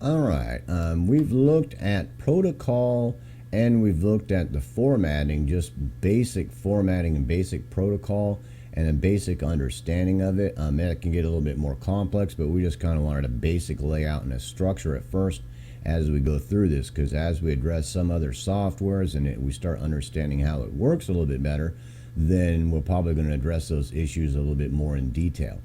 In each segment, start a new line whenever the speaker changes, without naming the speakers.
All right. We've looked at protocol and we've looked at the formatting, just basic formatting and basic protocol and a basic understanding of it. That can get a little bit more complex, but we just kind of wanted a basic layout and a structure at first as we go through this, because as we address some other softwares and we start understanding how it works a little bit better, then we're probably going to address those issues a little bit more in detail.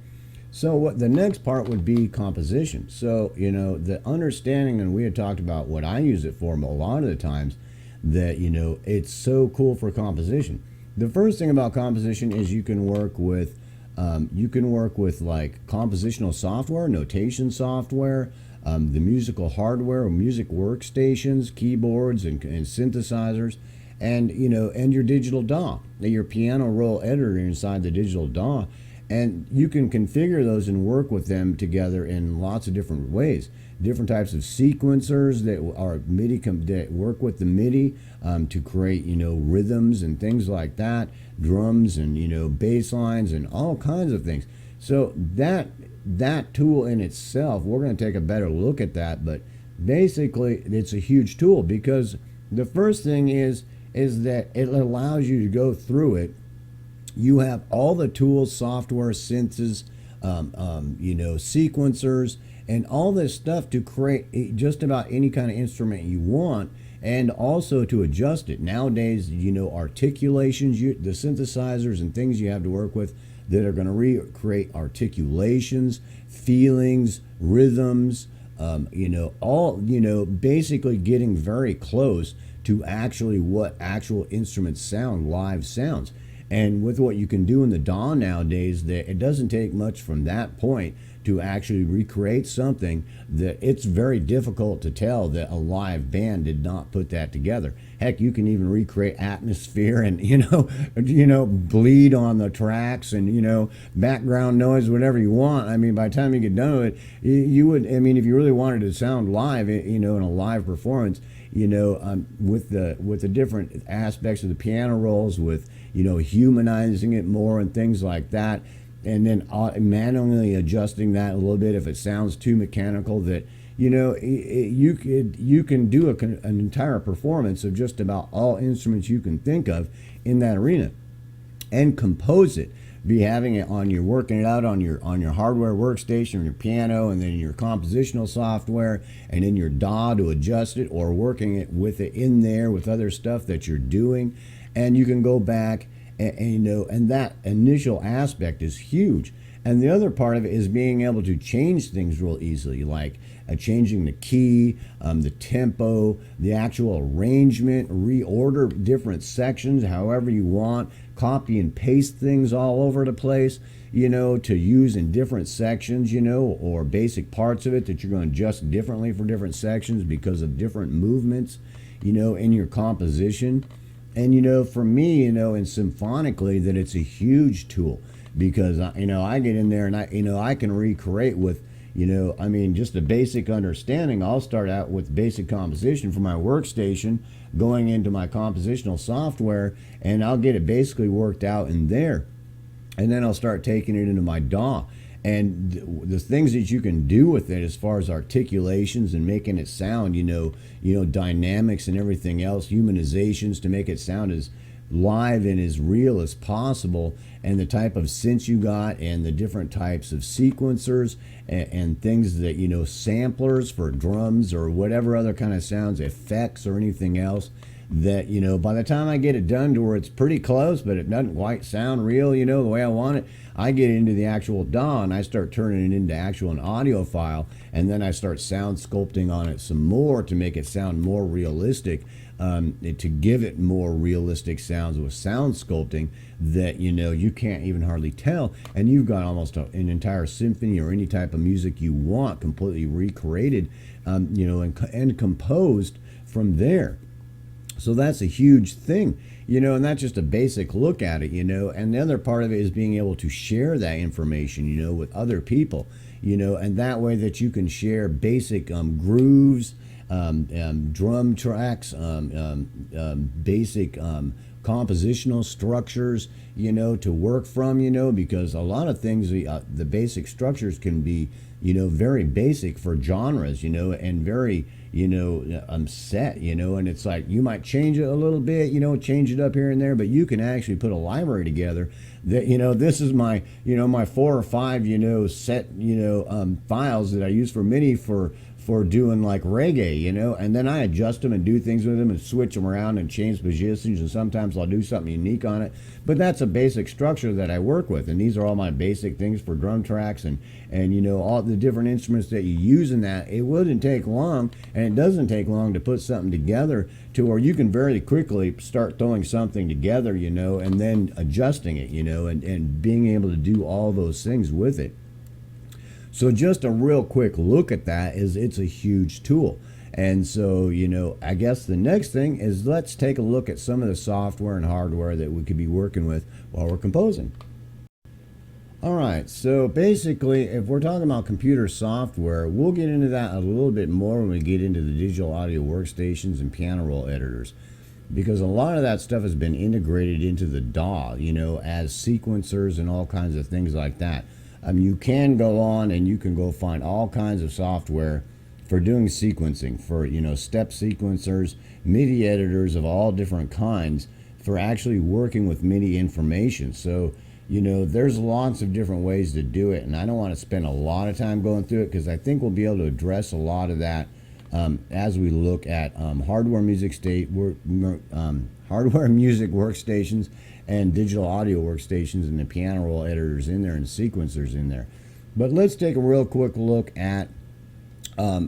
So what the next part would be composition. So, the understanding, and we had talked about what I use it for a lot of the times, that, it's so cool for composition. The first thing about composition is you can work with like compositional software, notation software, the musical hardware or music workstations, keyboards and synthesizers, and and your digital DAW, your piano roll editor inside the digital DAW. And you can configure those and work with them together in lots of different ways. Different types of sequencers that are MIDI that work with the MIDI to create rhythms and things like that, drums and bass lines and all kinds of things. So that tool in itself, we're going to take a better look at that. But basically, it's a huge tool because the first thing is that it allows you to go through it. You have all the tools, software, synths, sequencers, and all this stuff to create just about any kind of instrument you want, and also to adjust it. Nowadays, articulations, the synthesizers and things you have to work with that are going to recreate articulations, feelings, rhythms, basically getting very close to actually what actual instruments sound, live sounds. And with what you can do in the DAW nowadays, that it doesn't take much from that point to actually recreate something that it's very difficult to tell that a live band did not put that together. Heck, you can even recreate atmosphere and bleed on the tracks and background noise, whatever you want. I mean, by the time you get done with it, you would. I mean, if you really wanted to sound live, in a live performance, with the different aspects of the piano rolls, with humanizing it more and things like that, and then manually adjusting that a little bit if it sounds too mechanical, that you can do an entire performance of just about all instruments you can think of in that arena, and compose it. Be having it on your working it out on your hardware workstation, your piano, and then your compositional software, and in your DAW to adjust it, or working it in there with other stuff that you're doing, and you can go back and that initial aspect is huge. And the other part of it is being able to change things real easily, like changing the key, the tempo, the actual arrangement, reorder different sections however you want, copy and paste things all over the place, to use in different sections, or basic parts of it that you're going to adjust differently for different sections because of different movements, in your composition. And, for me, in symphonically, that it's a huge tool because, I get in there and I can recreate with, just a basic understanding. I'll start out with basic composition for my workstation, going into my compositional software, and I'll get it basically worked out in there. And then I'll start taking it into my DAW. And the things that you can do with it as far as articulations and making it sound, dynamics and everything else, humanizations to make it sound as live and as real as possible, and the type of synths you got, and the different types of sequencers and things that, samplers for drums or whatever other kind of sounds, effects or anything else, that, by the time I get it done to where it's pretty close, but it doesn't quite sound real, the way I want it, I get into the actual DAW and I start turning it into an audio file, and then I start sound sculpting on it some more to make it sound more realistic, to give it more realistic sounds with sound sculpting that, you can't even hardly tell, and you've got almost an entire symphony or any type of music you want completely recreated, and composed from there. So that's a huge thing, and that's just a basic look at it, and the other part of it is being able to share that information, with other people, and that way that you can share basic grooves, drum tracks, basic compositional structures, to work from, because a lot of things, the basic structures can be, very basic for genres, and very, set, and it's like you might change it a little bit, change it up here and there, but you can actually put a library together that, this is my, my 4 or 5, set, files that I use for MIDI for doing like reggae, and then I adjust them and do things with them and switch them around and change positions, and sometimes I'll do something unique on it. But that's a basic structure that I work with, and these are all my basic things for drum tracks and all the different instruments that you use in that. It wouldn't take long, and it doesn't take long to put something together to where you can very quickly start throwing something together, and then adjusting it, and being able to do all those things with it. So just a real quick look at that is it's a huge tool. And so, I guess the next thing is let's take a look at some of the software and hardware that we could be working with while we're composing. All right, so basically, if we're talking about computer software, we'll get into that a little bit more when we get into the digital audio workstations and piano roll editors, because a lot of that stuff has been integrated into the DAW, as sequencers and all kinds of things like that. You can go on and you can go find all kinds of software for doing sequencing, for step sequencers, MIDI editors of all different kinds for actually working with MIDI information. So there's lots of different ways to do it, and I don't want to spend a lot of time going through it because I think we'll be able to address a lot of that as we look at hardware music workstations and digital audio workstations and the piano roll editors in there and sequencers in there. But let's take a real quick look at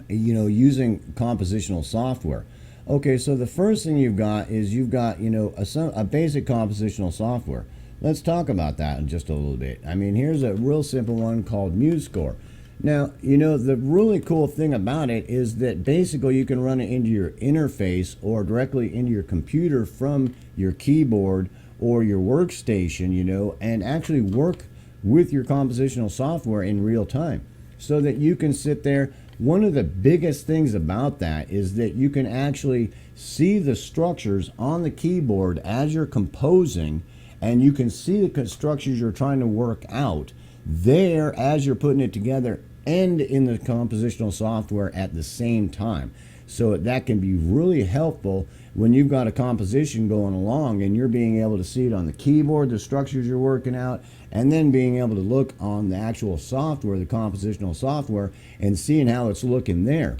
using compositional software. Okay, so the first thing you've got is a basic compositional software. Let's talk about that in just a little bit. Here's a real simple one called Musescore. Now, the really cool thing about it is that basically you can run it into your interface or directly into your computer from your keyboard or your workstation, and actually work with your compositional software in real time so that you can sit there. One of the biggest things about that is that you can actually see the structures on the keyboard as you're composing, and you can see the structures you're trying to work out there as you're putting it together and in the compositional software at the same time. So that can be really helpful when you've got a composition going along and you're being able to see it on the keyboard, the structures you're working out, and then being able to look on the actual software, the compositional software, and seeing how it's looking there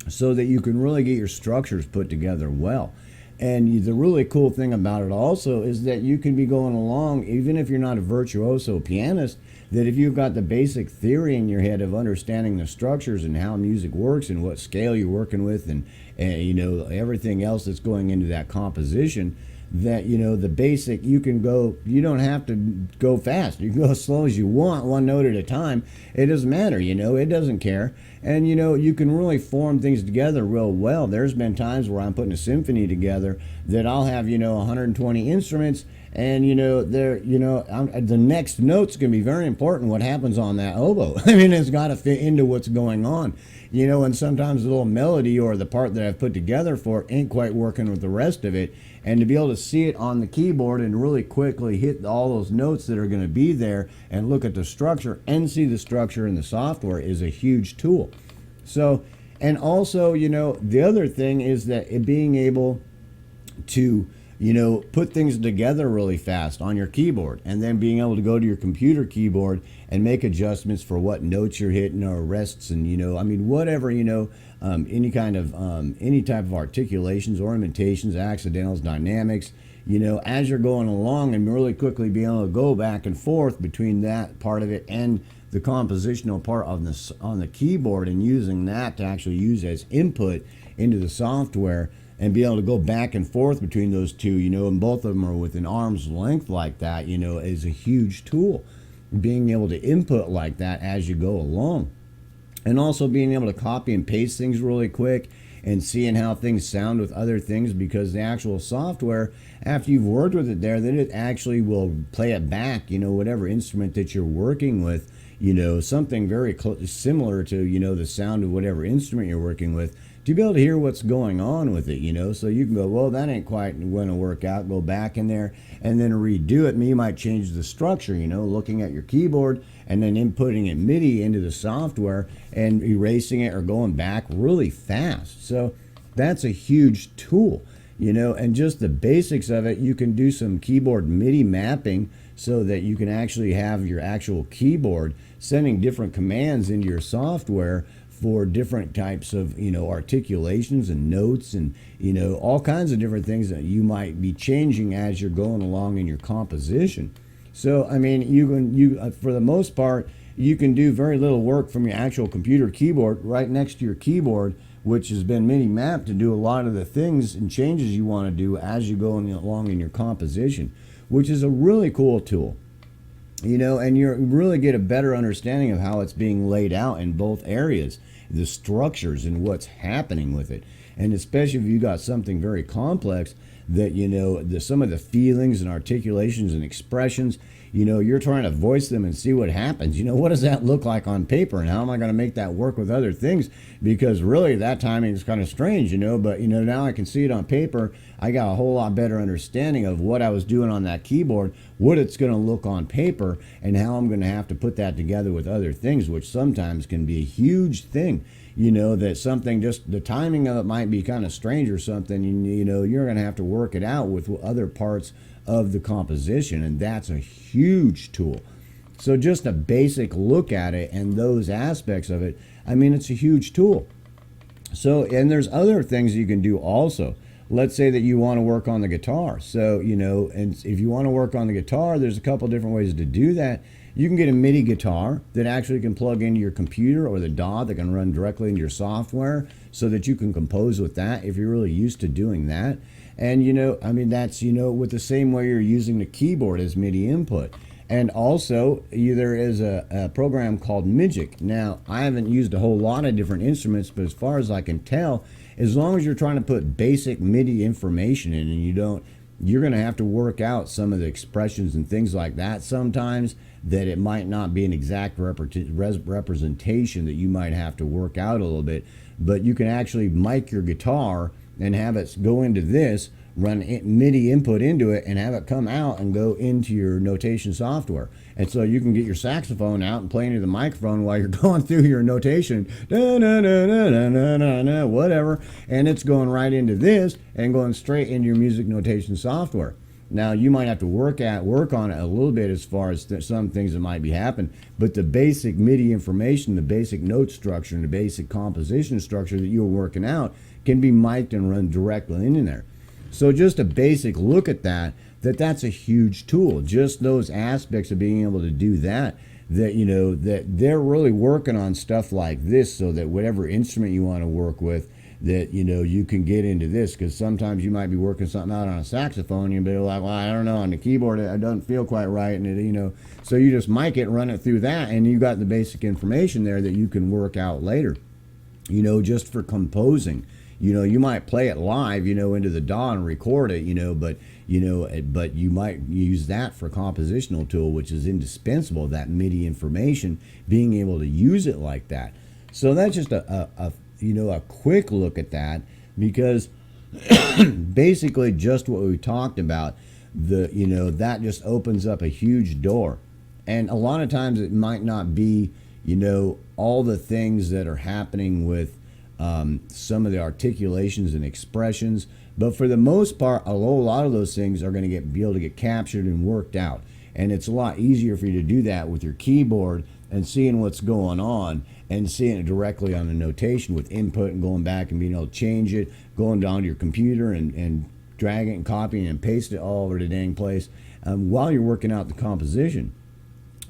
so that you can really get your structures put together well. And the really cool thing about it also is that you can be going along, even if you're not a virtuoso pianist, that if you've got the basic theory in your head of understanding the structures and how music works and what scale you're working with and everything else that's going into that composition, that the basic, you don't have to go fast. You can go as slow as you want, one note at a time. It doesn't matter, it doesn't care. And you can really form things together real well. There's been times where I'm putting a symphony together that I'll have 120 instruments, and the next note's going to be very important. What happens on that oboe? It's got to fit into what's going on. And sometimes the little melody or the part that I've put together for it ain't quite working with the rest of it. And to be able to see it on the keyboard and really quickly hit all those notes that are going to be there and look at the structure and see the structure in the software is a huge tool. So, and also, the other thing is that being able to put things together really fast on your keyboard, and then being able to go to your computer keyboard and make adjustments for what notes you're hitting or rests, and whatever, any type of articulations, ornamentations, accidentals, dynamics, as you're going along, and really quickly being able to go back and forth between that part of it and the compositional part on the keyboard, and using that to actually use as input into the software, and be able to go back and forth between those two, and both of them are within arm's length like that, is a huge tool. Being able to input like that as you go along. And also being able to copy and paste things really quick and seeing how things sound with other things, because the actual software, after you've worked with it there, then it actually will play it back, whatever instrument that you're working with, something very similar to, the sound of whatever instrument you're working with, to be able to hear what's going on with it, so you can go, well, that ain't quite going to work out, go back in there and then redo it. You might change the structure, looking at your keyboard and then inputting it MIDI into the software and erasing it or going back really fast. So that's a huge tool, and just the basics of it. You can do some keyboard MIDI mapping so that you can actually have your actual keyboard sending different commands into your software for different types of, articulations and notes and, all kinds of different things that you might be changing as you're going along in your composition. So, you for the most part, you can do very little work from your actual computer keyboard right next to your keyboard, which has been MIDI mapped to do a lot of the things and changes you want to do as you go along in your composition, which is a really cool tool. And you really get a better understanding of how it's being laid out in both areas, the structures and what's happening with it. And especially if you got something very complex that, some of the feelings and articulations and expressions, you're trying to voice them and see what happens. What does that look like on paper, and how am I going to make that work with other things? Because really that timing is kind of strange, but now I can see it on paper. I got a whole lot better understanding of what I was doing on that keyboard, what it's going to look on paper, and how I'm going to have to put that together with other things, which sometimes can be a huge thing. That something, just the timing of it might be kind of strange or something, you're going to have to work it out with other parts of the composition, and that's a huge tool. So just a basic look at it and those aspects of it, it's a huge tool. So, and there's other things you can do also. Let's say that you want to work on the guitar. So, and if you want to work on the guitar, there's a couple different ways to do that. You can get a MIDI guitar that actually can plug into your computer, or the DAW that can run directly into your software, so that you can compose with that if you're really used to doing that. And, that's, with the same way you're using the keyboard as MIDI input. And also, there is a program called Magic. Now, I haven't used a whole lot of different instruments, but as far as I can tell, as long as you're trying to put basic MIDI information in, and you're going to have to work out some of the expressions and things like that sometimes, that it might not be an exact representation that you might have to work out a little bit. But you can actually mic your guitar and have it go into this, run MIDI input into it, and have it come out and go into your notation software. And so you can get your saxophone out and play into the microphone while you're going through your notation, whatever, and it's going right into this and going straight into your music notation software. Now, you might have to work on it a little bit as far as some things that might be happening, but the basic MIDI information, the basic note structure, and the basic composition structure that you're working out can be mic'd and run directly in there. So just a basic look at that's a huge tool. Just those aspects of being able to do that they're really working on stuff like this, so that whatever instrument you want to work with, that you can get into this. Because sometimes you might be working something out on a saxophone and you'll be like, well, I don't know, on the keyboard it doesn't feel quite right, and it, so you just mic it, run it through that, and you got the basic information there that you can work out later, just for composing. You might play it live, into the DAW and record it, but you might use that for compositional tool, which is indispensable, that MIDI information, being able to use it like that. So that's just a quick look at that, because basically just what we talked about, that just opens up a huge door. And a lot of times it might not be, all the things that are happening with some of the articulations and expressions, but for the most part, a lot of those things are going to be able to get captured and worked out. And it's a lot easier for you to do that with your keyboard and seeing what's going on and seeing it directly on the notation with input and going back and being able to change it, going down to your computer and drag it and copying and paste it all over the dang place while you're working out the composition.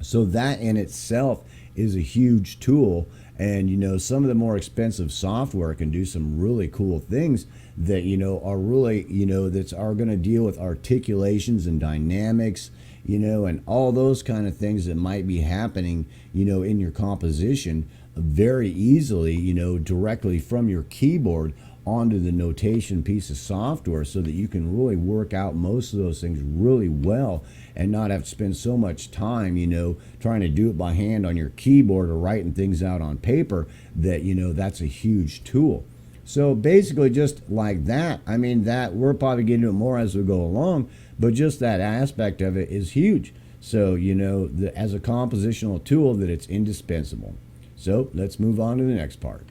So that in itself is a huge tool. And some of the more expensive software can do some really cool things that are really that are going to deal with articulations and dynamics, and all those kind of things that might be happening in your composition very easily, you know, directly from your keyboard onto the notation piece of software, so that you can really work out most of those things really well and not have to spend so much time, you know, trying to do it by hand on your keyboard or writing things out on paper, that, you know, that's a huge tool. So basically just like that, I mean, that we're probably getting into it more as we go along, but just that aspect of it is huge. So, you know, as a compositional tool, that it's indispensable. So let's move on to the next part.